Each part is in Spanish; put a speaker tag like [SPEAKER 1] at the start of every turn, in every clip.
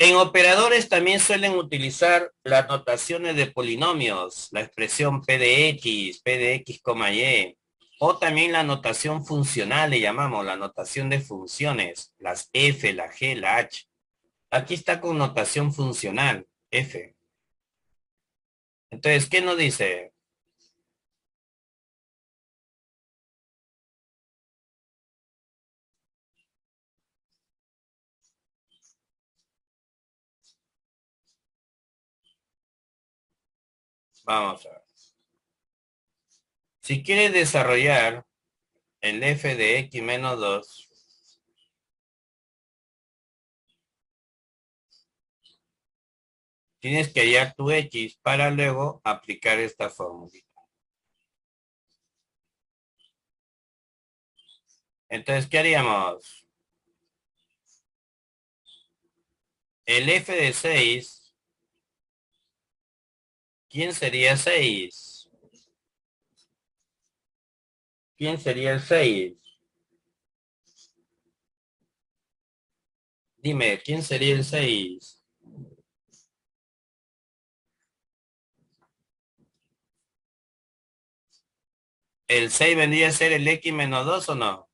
[SPEAKER 1] En operadores también suelen utilizar las notaciones de polinomios, la expresión P de X, Y, o también la notación funcional, le llamamos, la notación de funciones, las F, la G, la H. Aquí está con notación funcional, F. Entonces, ¿qué nos dice? Vamos a ver. Si quieres desarrollar el F de X menos 2, tienes que hallar tu X para luego aplicar esta fórmula. Entonces, ¿qué haríamos? El F de 6, ¿quién sería 6? ¿Quién sería el 6? Dime, ¿quién sería el 6? ¿El 6 vendría a ser el X menos 2 o no?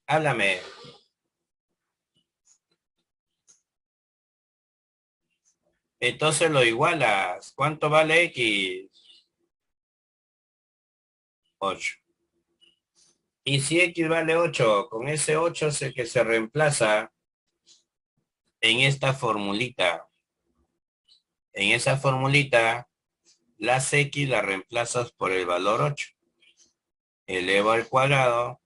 [SPEAKER 1] Háblame. Entonces lo igualas. ¿Cuánto vale X? 8. Y si X vale 8, con ese 8 es el que se reemplaza en esta formulita. En esa formulita, las X las reemplazas por el valor 8. Elevo al cuadrado,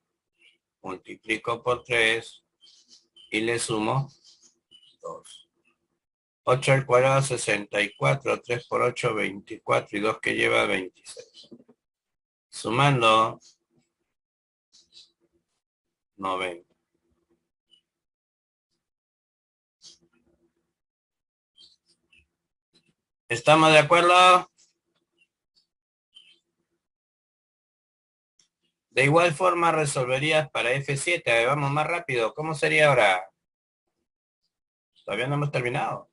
[SPEAKER 1] multiplico por 3 y le sumo 2. 8 al cuadrado, 64. 3 por 8, 24. Y 2 que lleva 26. Sumando, 90. ¿Estamos de acuerdo? De igual forma resolverías para F7. A ver, vamos más rápido. ¿Cómo sería ahora? Todavía no hemos terminado.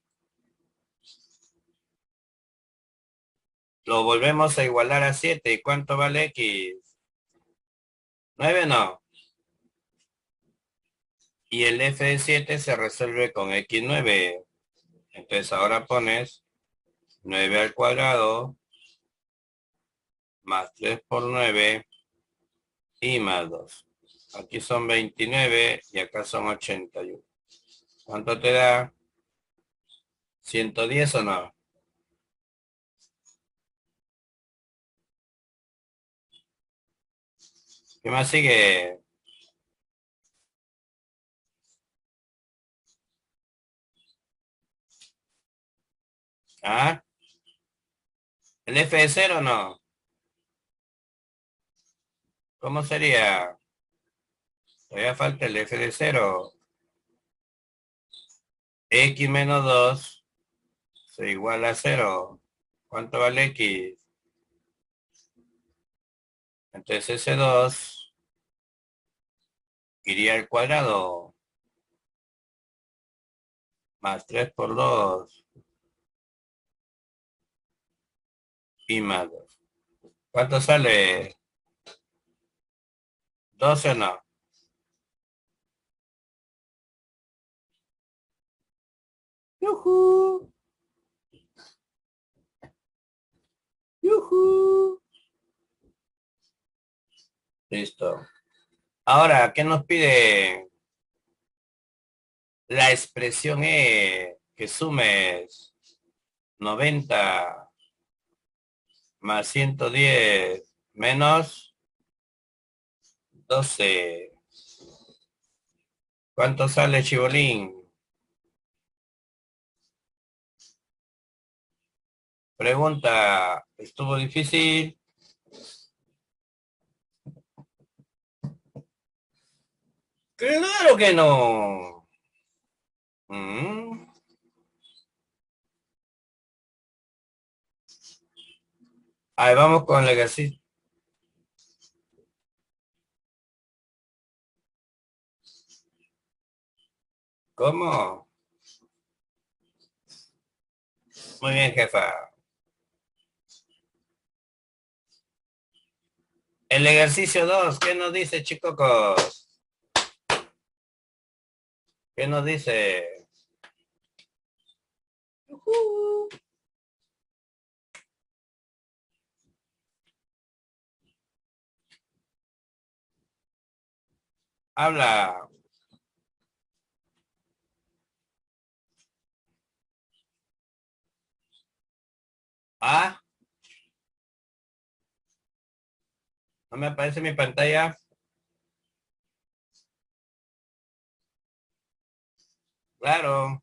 [SPEAKER 1] Lo volvemos a igualar a 7. ¿Y cuánto vale X? 9 no. Y el F de 7 se resuelve con X9. Entonces ahora pones 9 al cuadrado más 3 por 9 y más 2. Aquí son 29 y acá son 81. ¿Cuánto te da? 110 o no. ¿Qué más sigue? ¿Ah? ¿El F de 0 no? ¿Cómo sería? Todavía falta el F de 0. X menos 2 se iguala a 0. ¿Cuánto vale X? Entonces ese 2 iría al cuadrado más 3 por 2 y más 2. ¿Cuánto sale? 12 o no. ¡Yujú! ¡Yujú! Listo. Ahora, ¿qué nos pide la expresión E? Que sumes 90 más 110 menos 12. ¿Cuánto sale, Chibolín? Pregunta, ¿estuvo difícil? Claro que no. Mm. Ahí vamos con el ejercicio. ¿Cómo? Muy bien, jefa. El ejercicio 2, ¿qué nos dice, chicocos? ¿Qué nos dice? Habla. Ah, no me aparece mi pantalla. Claro.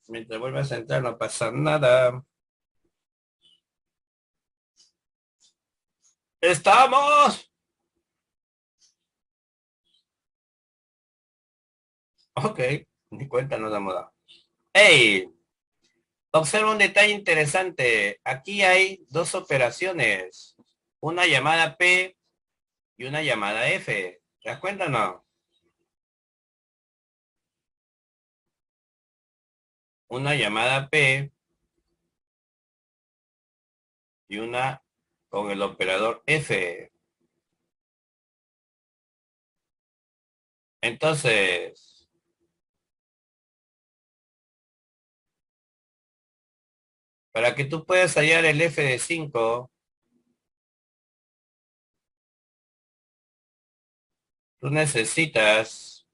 [SPEAKER 1] Mientras vuelva a sentar no pasa nada. ¡Estamos! Ok, ni cuenta nos damos dado. ¡Hey! Observa un detalle interesante. Aquí hay dos operaciones. Una llamada P y una llamada F. ¿Te das cuenta o no? Una llamada P y una con el operador F. Entonces, para que tú puedas hallar el F de 5, tú necesitas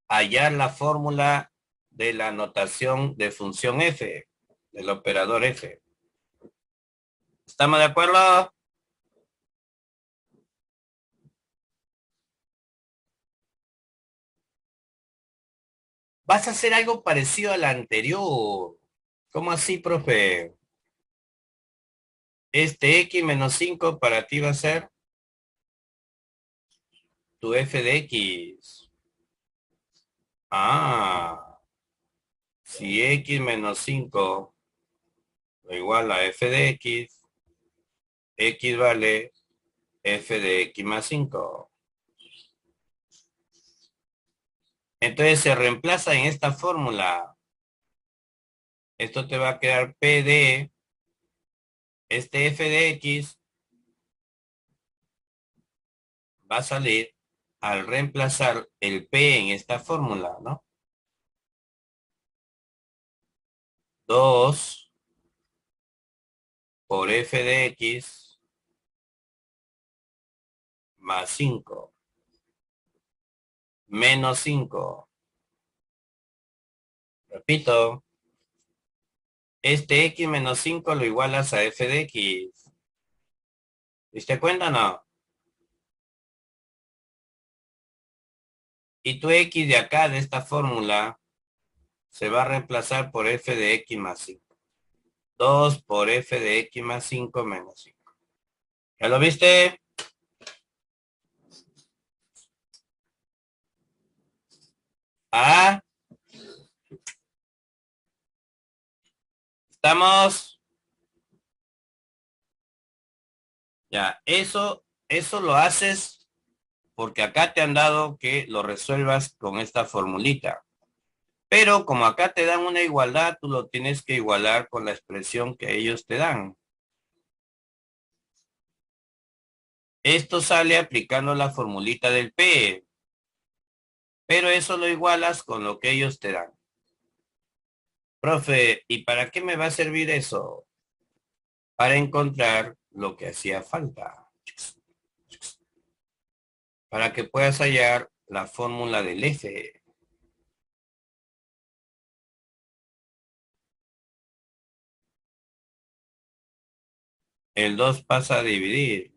[SPEAKER 1] hallar la fórmula de la notación de función F, del operador F. ¿Estamos de acuerdo? Vas a hacer algo parecido al anterior. ¿Cómo así, profe? Este X menos 5 para ti va a ser tu F de X. Ah, si X menos 5 lo igual a F de X, X vale F de X más 5. Entonces se reemplaza en esta fórmula. Esto te va a quedar P de este F de X va a salir al reemplazar el P en esta fórmula, ¿no? 2 por F de X más 5 menos 5. Repito, este X menos 5 lo igualas a F de X. ¿Diste cuenta o no? Y tu X de acá, de esta fórmula, se va a reemplazar por F de X más 5. 2 por F de X más 5 menos 5. ¿Ya lo viste? Ah, estamos. Ya, eso lo haces porque acá te han dado que lo resuelvas con esta formulita. Pero como acá te dan una igualdad, tú lo tienes que igualar con la expresión que ellos te dan. Esto sale aplicando la formulita del P, pero eso lo igualas con lo que ellos te dan. Profe, ¿y para qué me va a servir eso? Para encontrar lo que hacía falta. Para que puedas hallar la fórmula del F. El 2 pasa a dividir.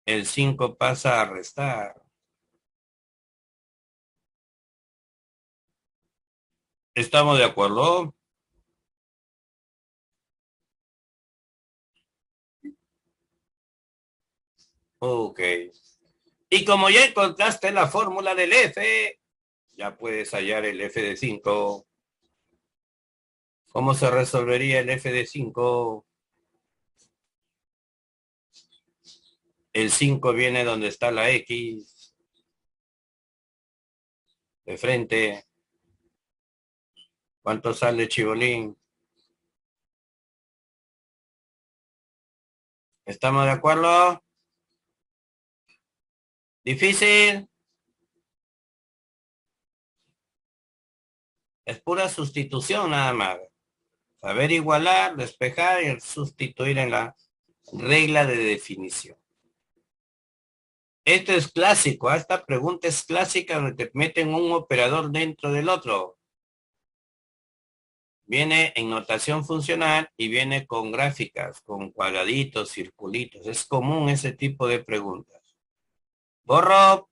[SPEAKER 1] El 5 pasa a restar. ¿Estamos de acuerdo? Ok. Y como ya encontraste la fórmula del F, ya puedes hallar el F de 5. ¿Cómo se resolvería el F de 5? El 5 viene donde está la X. De frente. ¿Cuánto sale, Chibolín? ¿Estamos de acuerdo? ¿Difícil? Es pura sustitución nada más. Saber igualar, despejar y sustituir en la regla de definición. Esto es clásico, ¿ah? Esta pregunta es clásica donde te meten un operador dentro del otro. Viene en notación funcional y viene con gráficas, con cuadraditos, circulitos. Es común ese tipo de preguntas. Borro.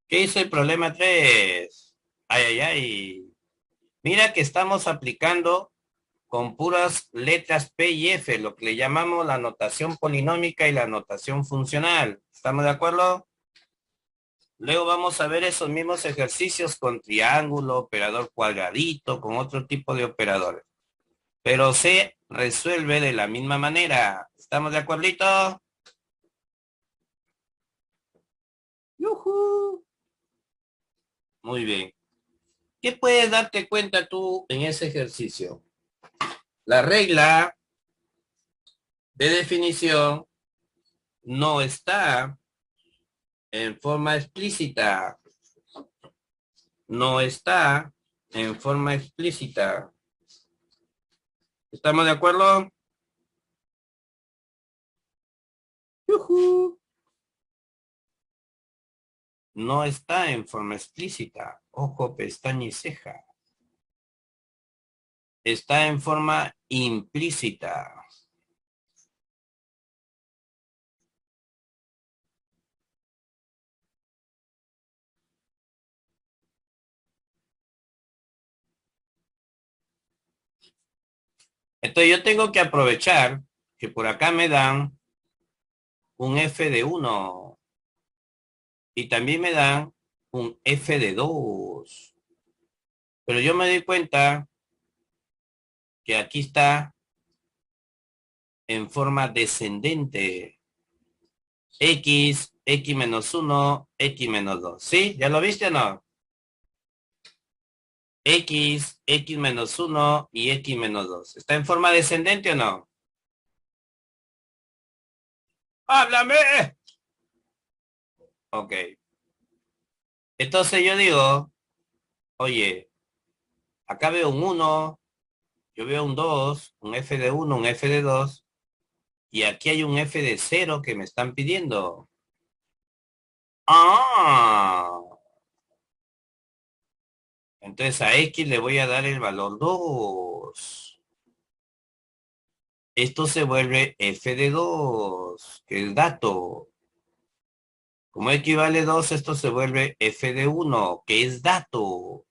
[SPEAKER 1] ¿Qué hizo el problema 3? Ay, ay, ay. Mira que estamos aplicando con puras letras P y F, lo que le llamamos la notación polinómica y la notación funcional. ¿Estamos de acuerdo? Luego vamos a ver esos mismos ejercicios con triángulo, operador cuadradito, con otro tipo de operadores. Pero se resuelve de la misma manera. ¿Estamos de acuerdito? ¡Yujú! Muy bien. ¿Qué puedes darte cuenta tú en ese ejercicio? La regla de definición no está en forma explícita. No está en forma explícita. ¿Estamos de acuerdo? ¡Yujú! No está en forma explícita. Ojo, pestaña y ceja. Está en forma implícita. Entonces yo tengo que aprovechar que por acá me dan un f de 1 y también me dan un f de 2. Pero yo me doy cuenta que aquí está en forma descendente. X menos 1, X menos 2. ¿Sí? ¿Ya lo viste o no? X menos 1 y X menos 2. ¿Está en forma descendente o no? ¡Háblame! Ok. Entonces yo digo, oye, acá veo un 1, yo veo un 2, un f de 1, un f de 2, y aquí hay un f de 0 que me están pidiendo. Ah, entonces a X le voy a dar el valor 2. Esto se vuelve f de 2, que es dato. Como X vale 2, esto se vuelve f de 1, que es dato.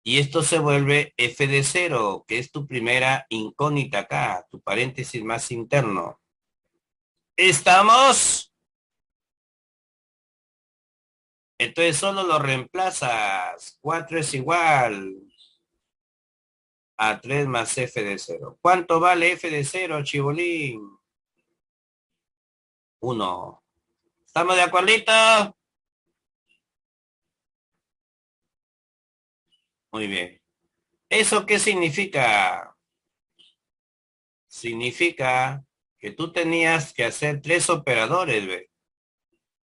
[SPEAKER 1] Y esto se vuelve f de 0, que es tu primera incógnita acá, tu paréntesis más interno. ¿Estamos? Entonces solo lo reemplazas. 4 es igual a 3 más f de 0. ¿Cuánto vale f de 0, chibolín? 1. ¿Estamos de acuerdito? Muy bien. ¿Eso qué significa? Significa que tú tenías que hacer 3 operadores, ¿ve?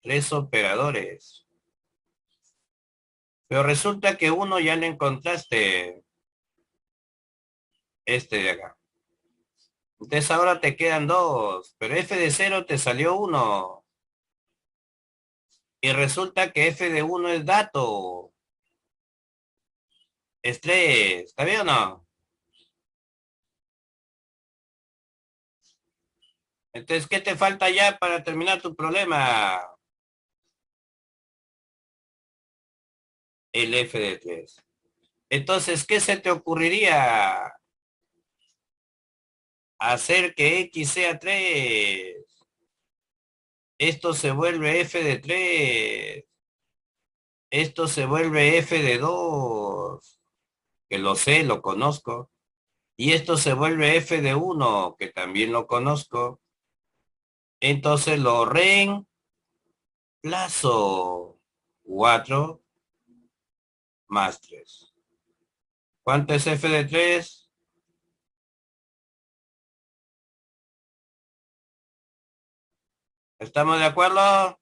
[SPEAKER 1] 3 operadores. Pero resulta que uno ya le encontraste, este de acá. Entonces ahora te quedan 2, pero f de 0 te salió 1. Y resulta que f de 1 es dato. Es 3. ¿Está bien o no? Entonces, ¿qué te falta ya para terminar tu problema? El f de 3. Entonces, ¿qué se te ocurriría? Hacer que x sea 3. Esto se vuelve f de 3. Esto se vuelve f de 2. Que lo sé, lo conozco. Y esto se vuelve f de 1, que también lo conozco. Entonces lo reemplazo. 4 más 3. ¿Cuánto es f de 3? ¿Estamos de acuerdo?